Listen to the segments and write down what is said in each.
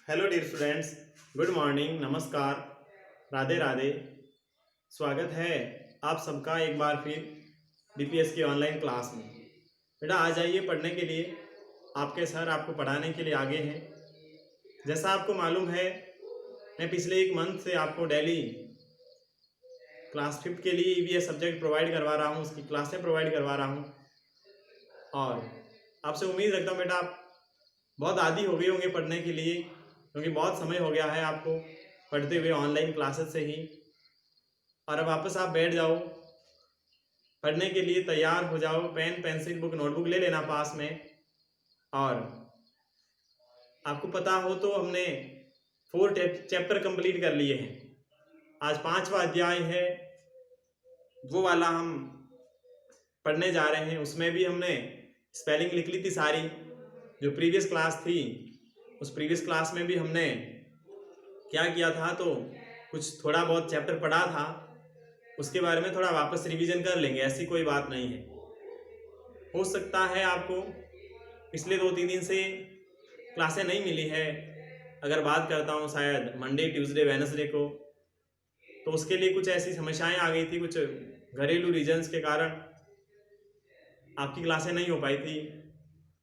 Hello dear students, good morning, नमस्कार, राधे राधे। स्वागत है आप सबका एक बार फिर डीपीएस की ऑनलाइन क्लास में। बेटा आ जाइए पढ़ने के लिए। आपके सर आपको पढ़ाने के लिए आगे हैं। जैसा आपको मालूम है, मैं पिछले एक मंथ से आपको डेली क्लास 5th के लिए ईवीएस सब्जेक्ट प्रोवाइड करवा रहा हूँ, उसकी क्लासें प्रोवाइड करवा रहा हूँ। और आपसे उम्मीद रखता हूँ बेटा आप बहुत आदी हो गए होंगे पढ़ने के लिए, क्योंकि बहुत समय हो गया है आपको पढ़ते हुए ऑनलाइन क्लासेस से ही। और अब वापस आप बैठ जाओ, पढ़ने के लिए तैयार हो जाओ। पेन पेंसिल बुक नोटबुक ले लेना पास में। और आपको पता हो तो हमने 4 चैप्टर कंप्लीट कर लिए हैं। आज 5वां अध्याय है, वो वाला हम पढ़ने जा रहे हैं। उसमें भी हमने स्पेलिंग लिख ली थी सारी, जो प्रीवियस क्लास थी। उस प्रीवियस क्लास में भी हमने क्या किया था, तो कुछ थोड़ा बहुत चैप्टर पढ़ा था, उसके बारे में थोड़ा वापस रिवीजन कर लेंगे। ऐसी कोई बात नहीं है। हो सकता है आपको पिछले 2-3 दिन से क्लासें नहीं मिली है। अगर बात करता हूँ शायद मंडे ट्यूसडे वेडनेसडे को, तो उसके लिए कुछ ऐसी समस्याएं आ गई थी, कुछ घरेलू रीजन्स के कारण आपकी क्लासें नहीं हो पाई थी।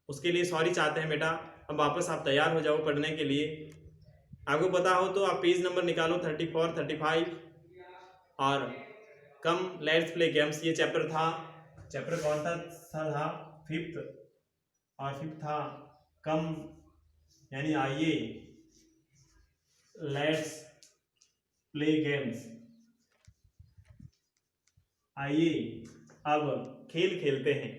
उसके लिए सॉरी चाहते हैं बेटा। अब वापस आप तैयार हो जाओ पढ़ने के लिए। आपको पता हो तो आप पेज नंबर निकालो 34 35 और कम लेट्स प्ले गेम्स। ये चैप्टर था। चैप्टर कौन सा था? 5th। और 5th था कम, यानी आइए लेट्स प्ले गेम्स। आइए अब खेल खेलते हैं।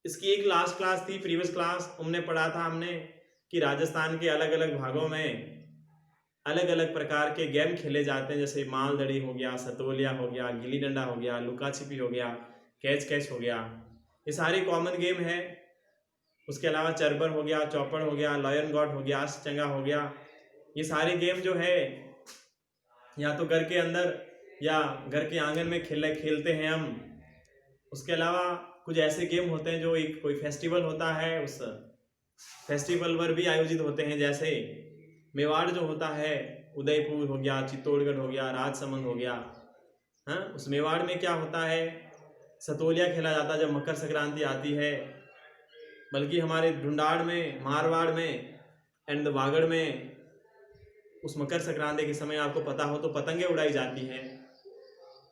इसकी एक लास्ट क्लास थी, प्रीवियस क्लास। हमने पढ़ा था कि राजस्थान के अलग अलग भागों में अलग अलग प्रकार के गेम खेले जाते हैं, जैसे मालदड़ी हो गया, सतोलिया हो गया, गिल्ली डंडा हो गया, लुका छिपी हो गया, कैच कैच हो गया। ये सारे कॉमन गेम है। उसके अलावा चरबर हो गया, चौपड़ हो गया, लॉयन गॉड हो गया, अष्टचंगा हो गया। ये सारे गेम जो है या तो घर के अंदर या घर के आंगन में खेलते हैं हम। उसके अलावा कुछ ऐसे गेम होते हैं जो एक कोई फेस्टिवल होता है, उस फेस्टिवल पर भी आयोजित होते हैं। जैसे मेवाड़ जो होता है, उदयपुर हो गया, चित्तौड़गढ़ हो गया, राजसमंद हो गया। हाँ, उस मेवाड़ में क्या होता है, सतोलिया खेला जाता है जब मकर संक्रांति आती है। बल्कि हमारे ढूंढाड़ में, मारवाड़ में एंड वागड़ में उस मकर संक्रांति के समय आपको पता हो तो पतंगे उड़ाई जाती हैं।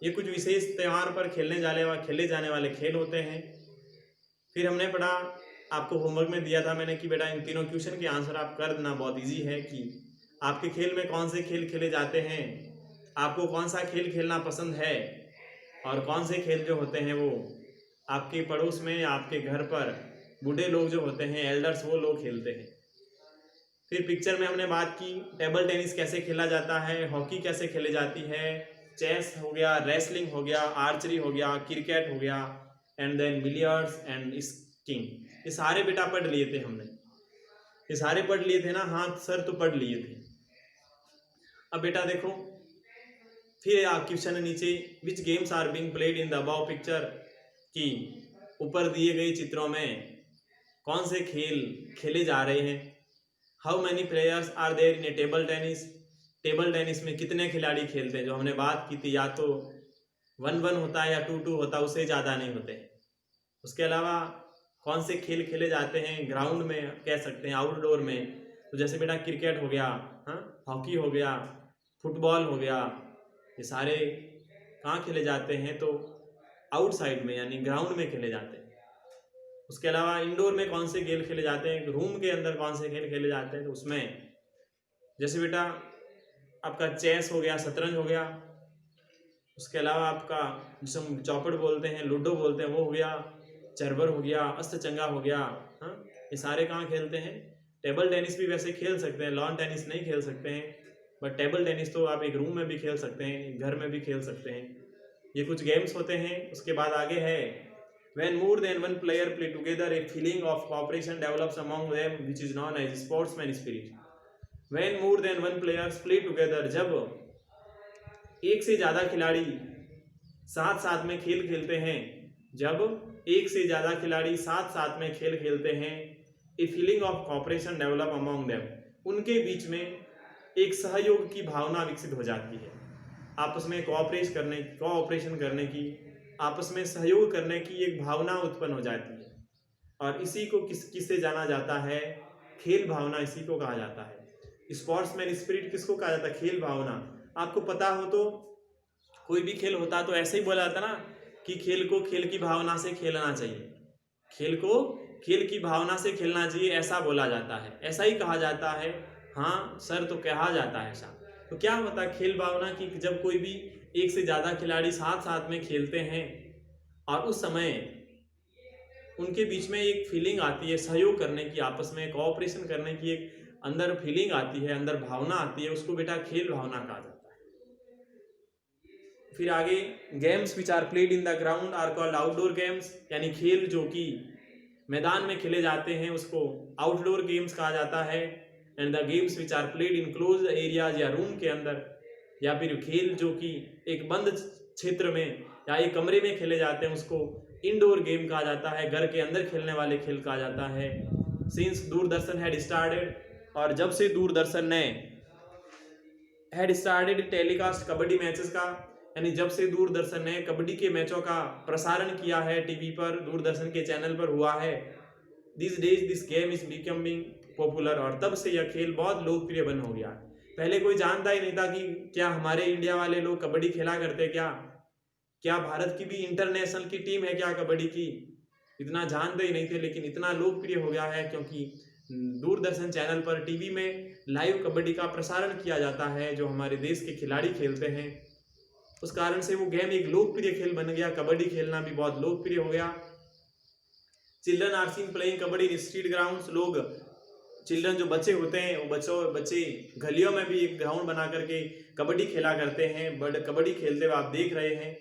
ये कुछ विशेष त्यौहार पर खेले जाने वाले खेल होते हैं। फिर हमने पढ़ा, आपको होमवर्क में दिया था मैंने कि बेटा इन तीनों क्वेश्चन के आंसर आप कर देना। बहुत इजी है कि आपके खेल में कौन से खेल खेले जाते हैं, आपको कौन सा खेल खेलना पसंद है, और कौन से खेल जो होते हैं वो आपके पड़ोस में, आपके घर पर बूढ़े लोग जो होते हैं, एल्डर्स, वो लोग खेलते हैं। फिर पिक्चर में हमने बात की टेबल टेनिस कैसे खेला जाता है, हॉकी कैसे खेली जाती है, चेस हो गया, रेसलिंग हो गया, आर्चरी हो गया, क्रिकेट हो गया, and then billiards and skiing. ये सारे बेटा पढ़ लिए थे हमने। ये सारे पढ़ लिए थे ना? हाँ सर, तो पढ़ लिए थे। अब बेटा देखो, फिर क्वेश्चन है नीचे, which games are being played in the above picture, कि ऊपर दिए गए चित्रों में कौन से खेल खेले जा रहे हैं। How many players are there in a table tennis. Table tennis में कितने खिलाड़ी खेलते हैं, जो हमने बात की थी, या तो 1-1 होता है या 2-2 होता है, उससे ज़्यादा नहीं होते। उसके अलावा कौन से खेल खेले जाते हैं ग्राउंड में, कह सकते हैं आउटडोर में, तो जैसे बेटा क्रिकेट हो गया, हाँ, हॉकी हो गया, फुटबॉल हो गया। ये सारे कहाँ खेले जाते हैं, तो आउटसाइड में, यानी ग्राउंड में खेले जाते हैं। उसके अलावा इंडोर में कौन से खेल खेले जाते हैं, रूम के अंदर कौन से खेल खेले जाते हैं, तो उसमें जैसे बेटा आपका चेस हो गया, शतरंज हो गया। उसके अलावा आपका जिसे हम चौपड़ बोलते हैं, लूडो बोलते हैं, वो हो गया, चरबर हो गया, अष्टचंगा हो गया। हाँ, ये सारे कहाँ खेलते हैं? टेबल टेनिस भी वैसे खेल सकते हैं, लॉन टेनिस नहीं खेल सकते हैं, बट टेबल टेनिस तो आप एक रूम में भी खेल सकते हैं, घर में भी खेल सकते हैं। ये कुछ गेम्स होते हैं। उसके बाद आगे है, when more than one player play together a feeling of cooperation develops among them which is known as sportsman spirit। when more than one players play together, जब एक से ज़्यादा खिलाड़ी साथ साथ में खेल खेलते हैं, जब एक से ज़्यादा खिलाड़ी साथ साथ में खेल खेलते हैं, a feeling of corporation develop among them, उनके बीच में एक सहयोग की भावना विकसित हो जाती है, आपस में कोऑपरेशन करने की, आपस में सहयोग करने की एक भावना उत्पन्न हो जाती है। और इसी को किससे जाना जाता है? खेल भावना इसी को कहा जाता है। स्पोर्ट्समैन स्पिरिट किसको कहा जाता है? खेल भावना। आपको पता हो तो कोई भी खेल होता तो ऐसे ही बोला जाता ना कि खेल को खेल की भावना से खेलना चाहिए, खेल को खेल की भावना से खेलना चाहिए, ऐसा बोला जाता है, ऐसा ही कहा जाता है। हाँ सर, तो कहा जाता है ऐसा। तो क्या होता है खेल भावना की? जब कोई भी एक से ज़्यादा खिलाड़ी साथ साथ में खेलते हैं और उस समय उनके बीच में एक फीलिंग आती है सहयोग करने की, आपस में कोऑपरेशन करने की एक अंदर फीलिंग आती है, अंदर भावना आती है, उसको बेटा खेल भावना कहा जाता है। फिर आगे, games which are played in the ground are called outdoor games, यानी खेल जो कि मैदान में खेले जाते हैं उसको आउटडोर गेम्स कहा जाता है। And the games which are played in close areas या रूम के अंदर, या फिर खेल जो कि एक बंद क्षेत्र में या एक कमरे में खेले जाते हैं उसको इंडोर गेम कहा जाता है, घर के अंदर खेलने वाले खेल कहा जाता है। सिंस दूरदर्शन हैड स्टार्टेड, और जब से दूरदर्शन ने had started telecast kabaddi matches का, यानी जब से दूरदर्शन ने कबड्डी के मैचों का प्रसारण किया है टीवी पर, दूरदर्शन के चैनल पर हुआ है, this days this game is becoming popular, और तब से यह खेल बहुत लोकप्रिय बन हो गया। पहले कोई जानता ही नहीं था कि क्या हमारे इंडिया वाले लोग कबड्डी खेला करते, क्या भारत की भी इंटरनेशनल की टीम है क्या कबड्डी की, इतना जानते ही नहीं थे। लेकिन इतना लोकप्रिय हो गया है क्योंकि दूरदर्शन चैनल पर टीवी में लाइव कबड्डी का प्रसारण किया जाता है, जो हमारे देश के खिलाड़ी खेलते हैं, उस कारण से वो गेम एक लोकप्रिय खेल बन गया, कबड्डी खेलना भी बहुत लोकप्रिय हो गया। Children are seen playing kabaddi in street grounds, लोग चिल्ड्रन जो बच्चे होते हैं वो बच्चे गलियों में भी एक ग्राउंड बना करके कबड्डी खेला करते हैं, बट कबड्डी खेलते हुए आप देख रहे हैं।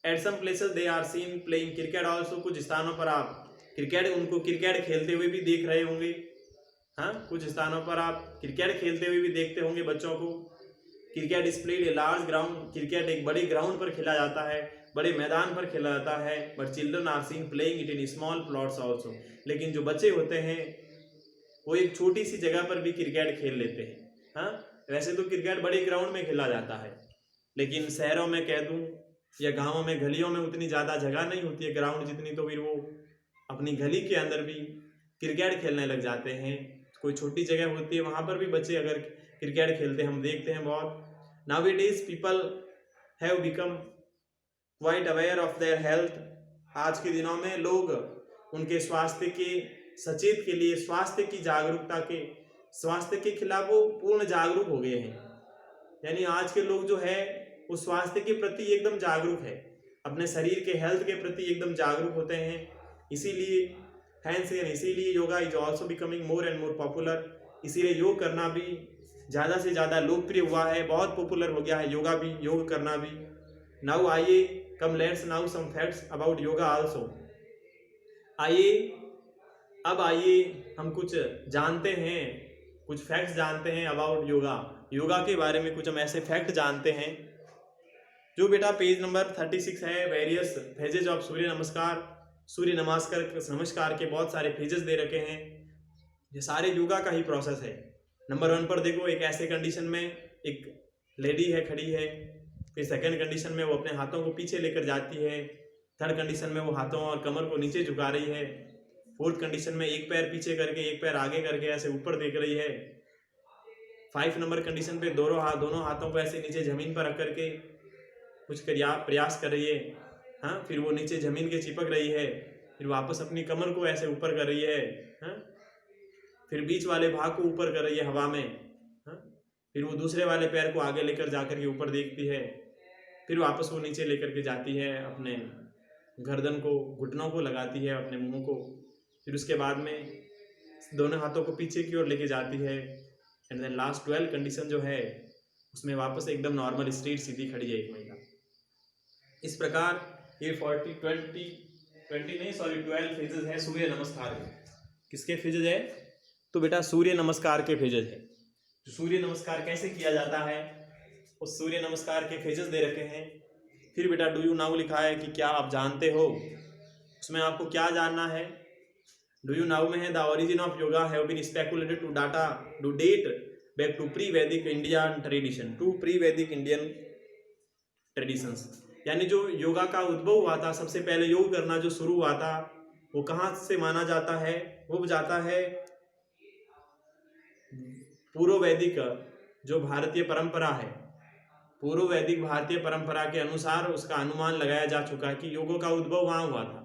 At some places they are seen playing cricket also, कुछ स्थानों पर आप उनको क्रिकेट खेलते हुए भी देख रहे होंगे। हाँ, कुछ स्थानों पर आप क्रिकेट खेलते हुए भी देखते होंगे बच्चों को। Cricket is played a large ground, cricket एक बड़े ग्राउंड पर खेला जाता है, बड़े मैदान पर खेला जाता है। But children are seen playing it in small plots also, लेकिन जो बच्चे होते हैं वो एक छोटी सी जगह पर भी क्रिकेट खेल लेते हैं। हाँ, वैसे तो क्रिकेट बड़े ग्राउंड में खेला जाता है, लेकिन शहरों में कह दूं या गाँवों में गलियों में उतनी ज़्यादा जगह नहीं होती है ग्राउंड जितनी, तो फिर वो अपनी गली के अंदर भी क्रिकेट खेलने लग जाते हैं। कोई छोटी जगह होती है वहाँ पर भी बच्चे अगर क्रिकेट खेलते हैं, हम देखते हैं बहुत। Nowadays people have become quite aware of their health, आज के दिनों में लोग उनके स्वास्थ्य के सचेत के लिए, स्वास्थ्य की जागरूकता के, स्वास्थ्य के खिलाफ वो पूर्ण जागरूक हो गए हैं। यानी आज के लोग जो है वो स्वास्थ्य के प्रति एकदम जागरूक है, अपने शरीर के हेल्थ के प्रति एकदम जागरूक होते हैं। इसीलिए yoga is also becoming more and more popular, इसीलिए योग करना भी ज़्यादा से ज़्यादा लोकप्रिय हुआ है, बहुत पॉपुलर हो गया है योगा भी, योग करना भी। नाउ आइए come let's now some facts about yoga also. आइए हम कुछ जानते हैं, कुछ फैक्ट्स जानते हैं अबाउट योगा के बारे में कुछ हम ऐसे फैक्ट जानते हैं। जो बेटा पेज नंबर 36 है, वेरियस फेजेज ऑफ सूर्य नमस्कार के बहुत सारे फेजेस दे रखे हैं, ये सारे योगा का ही प्रोसेस है। नंबर 1 पर देखो, एक ऐसे कंडीशन में एक लेडी है, खड़ी है। फिर सेकंड कंडीशन में वो अपने हाथों को पीछे लेकर जाती है। थर्ड कंडीशन में वो हाथों और कमर को नीचे झुका रही है। फोर्थ कंडीशन में एक पैर पीछे करके एक पैर आगे करके ऐसे ऊपर देख रही है। 5 नंबर कंडीशन पे दोनों हाथों को ऐसे नीचे जमीन पर रख करके कुछ प्रयास कर रही है। हाँ, फिर वो नीचे जमीन के चिपक रही है, फिर वापस अपनी कमर को ऐसे ऊपर कर रही है। हाँ, फिर बीच वाले भाग को ऊपर कर रही है हवा में। हाँ, फिर वो दूसरे वाले पैर को आगे लेकर जाकर के ऊपर देखती है, फिर वापस वो नीचे लेकर के जाती है, अपने गर्दन को, घुटनों को लगाती है, अपने मुंह को, फिर उसके बाद में दोनों हाथों को पीछे की ओर लेके जाती है। एंड देन लास्ट 12 कंडीशन जो है उसमें वापस एकदम नॉर्मल स्ट्रेट सीधी खड़ी है एक महिला। इस प्रकार ये 12 फेजेज है सूर्य नमस्कार के। किसके फेजेज है? तो बेटा सूर्य नमस्कार के फेजेज है। तो सूर्य नमस्कार कैसे किया जाता है, उस सूर्य नमस्कार के फेजेस दे रखे हैं। फिर बेटा डू यू नाउ लिखा है कि क्या आप जानते हो, उसमें आपको क्या जानना है? डू यू नाउ में है the origin of yoga have been speculated to date back to pre Vedic Indian tradition, to pre Vedic Indian traditions. यानी जो योगा का उद्भव हुआ था, सबसे पहले योग करना जो शुरू हुआ था, वो कहाँ से माना जाता है? वो जाता है पूर्व वैदिक जो भारतीय परंपरा है, पूर्व वैदिक भारतीय परंपरा के अनुसार उसका अनुमान लगाया जा चुका है कि योगों का उद्भव वहाँ हुआ था।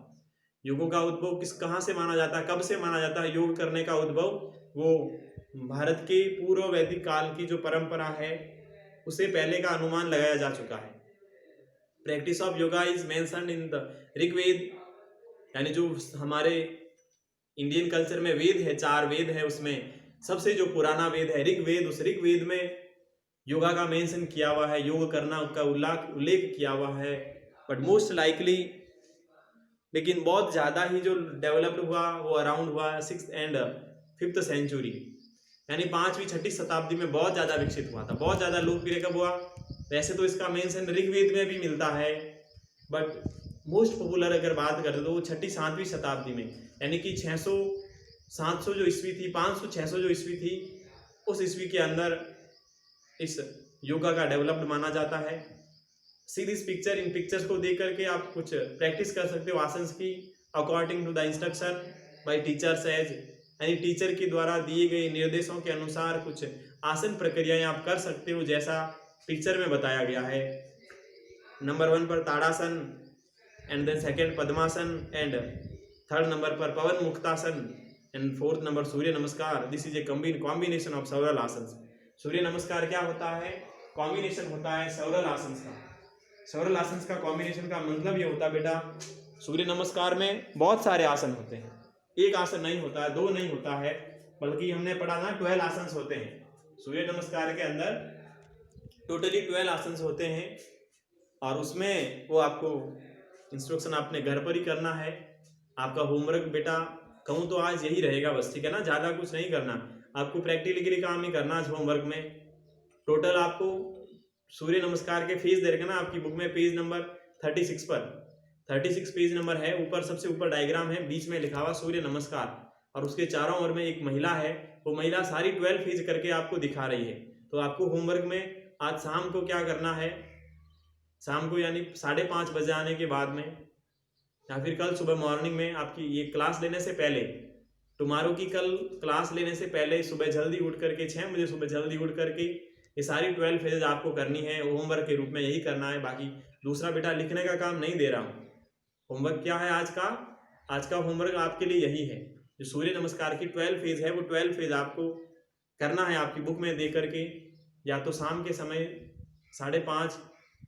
योगों का उद्भव कहाँ से माना जाता है, कब से माना जाता है योग करने का उद्भव? वो भारत के पूर्व वैदिक काल की जो परंपरा है उसे पहले का अनुमान लगाया जा चुका है। Practice of yoga is mentioned in the Rigveda, यानी जो हमारे इंडियन कल्चर में वेद है, 4 वेद है, उसमें सबसे जो पुराना वेद है ऋग्वेद, उस ऋग्वेद में योगा का मेंशन किया हुआ है, योग करना का उल्लेख किया हुआ है। बट मोस्ट लाइकली, लेकिन बहुत ज़्यादा ही जो डेवलप्ड हुआ वो अराउंड हुआ 6th and 5th सेंचुरी, यानी 5वीं 6वीं शताब्दी में बहुत ज़्यादा विकसित हुआ था, बहुत ज़्यादा लोकप्रिय कब हुआ? वैसे तो इसका मेंशन ऋग्वेद में भी मिलता है, बट मोस्ट पॉपुलर अगर बात करें तो वो 6वीं 7वीं शताब्दी में, यानी कि 600 700 जो ईस्वी थी, 500 600 जो ईस्वी थी, उस ईस्वी के अंदर इस योगा का डेवलप्ड माना जाता है। See this picture, in pictures को देख करके आप कुछ प्रैक्टिस कर सकते हो आसन्स की, according to the instruction by teachers as, यानी टीचर के द्वारा दिए गए निर्देशों के अनुसार कुछ आसन प्रक्रियाएं आप कर सकते हो, जैसा पिक्चर में बताया गया है। नंबर 1 पर Tadasana, and then second Padmasana, and 3rd number पर Pawan Muktasana, and 4th number Surya Namaskar. This is a combination of several asanas. Surya Namaskar क्या होता है? कॉम्बिनेशन होता है सेवरल आसन्स का। सेवरल आसन्स का कॉम्बिनेशन का मतलब ये होता है बेटा, सूर्य नमस्कार में बहुत सारे आसन होते हैं, एक आसन नहीं होता है, 2 नहीं होता है, बल्कि हमने पढ़ा ना 12 आसन्स होते हैं। सूर्य नमस्कार के अंदर टोटली 12 आसन्स होते हैं, और उसमें वो आपको इंस्ट्रक्शन आपने घर पर ही करना है। आपका होमवर्क बेटा कहूँ तो आज यही रहेगा बस, ठीक है ना, ज़्यादा कुछ नहीं करना, आपको प्रैक्टिकली काम ही करना आज होमवर्क में। टोटल आपको सूर्य नमस्कार के फेज दे रखा ना आपकी बुक में, पेज नंबर 36 पर, 36 पेज नंबर है, ऊपर सबसे ऊपर डायग्राम है, बीच में लिखा हुआ सूर्य नमस्कार, और उसके चारों ओर में एक महिला है, वो महिला सारी 12 फेज करके आपको दिखा रही है। तो आपको होमवर्क में आज शाम को क्या करना है, शाम को यानी 5:30 बजे आने के बाद में, या फिर कल सुबह मॉर्निंग में, आपकी ये क्लास लेने से पहले, टुमारो की कल क्लास लेने से पहले सुबह जल्दी उठ करके, 6 बजे सुबह जल्दी उठ करके ये सारी 12 फेजेज आपको करनी है, होमवर्क के रूप में यही करना है। बाकी दूसरा बेटा लिखने का काम नहीं दे रहा हूँ। होमवर्क क्या है आज का? आज का होमवर्क आपके लिए यही है, जो सूर्य नमस्कार की 12 फेज है, वो 12 फेज आपको करना है आपकी बुक में दे करके, या तो शाम के समय 5:30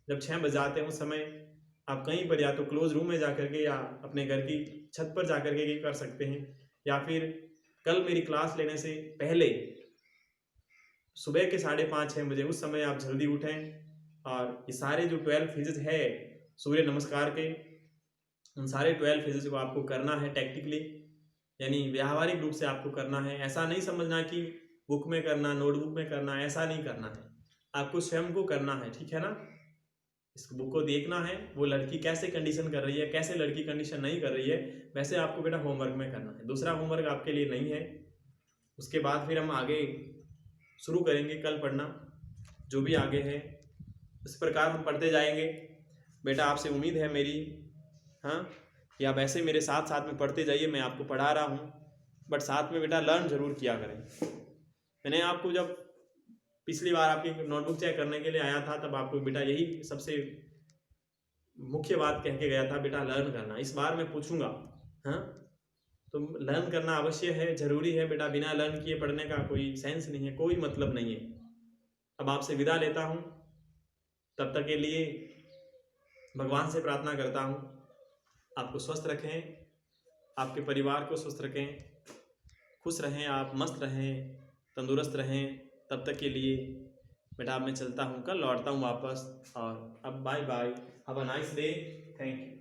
जब 6 बज जाते हैं उस समय आप कहीं पर, या तो क्लोज रूम में जा करके, या अपने घर की छत पर जा करके ये कर सकते हैं, या फिर कल मेरी क्लास लेने से पहले सुबह के 5:30 6 बजे उस समय आप जल्दी उठें, और ये सारे जो 12 फेजेस है सूर्य नमस्कार के, उन सारे 12 फेजेस को आपको करना है टैक्टिकली, यानी व्यावहारिक रूप से आपको करना है। ऐसा नहीं समझना कि बुक में करना, नोटबुक में करना, ऐसा नहीं करना है, आपको स्वयं को करना है, ठीक है ना। इस बुक को देखना है, वो लड़की कैसे कंडीशन कर रही है, कैसे लड़की कंडीशन नहीं कर रही है, वैसे आपको बेटा होमवर्क में करना है। दूसरा होमवर्क आपके लिए नहीं है, उसके बाद फिर हम आगे शुरू करेंगे कल पढ़ना, जो भी आगे है इस प्रकार हम पढ़ते जाएंगे। बेटा आपसे उम्मीद है मेरी, हाँ, कि आप ऐसे मेरे साथ साथ में पढ़ते जाइए। मैं आपको पढ़ा रहा हूँ, बट साथ में बेटा लर्न जरूर किया करें। मैंने आपको जब पिछली बार आपकी नोटबुक चेक करने के लिए आया था, तब आपको बेटा यही सबसे मुख्य बात कह के गया था, बेटा लर्न करना। इस बार मैं पूछूंगा, हाँ, तो लर्न करना अवश्य है, जरूरी है बेटा। बिना लर्न किए पढ़ने का कोई सेंस नहीं है, कोई मतलब नहीं है। अब आपसे विदा लेता हूँ, तब तक के लिए भगवान से प्रार्थना करता हूँ आपको स्वस्थ रखें, आपके परिवार को स्वस्थ रखें, खुश रहें, आप मस्त रहें, तंदुरुस्त रहें। तब तक के लिए बेटा अब मैं चलता हूँ, कल लौटता हूँ वापस, और अब bye bye, have a nice day, thank you.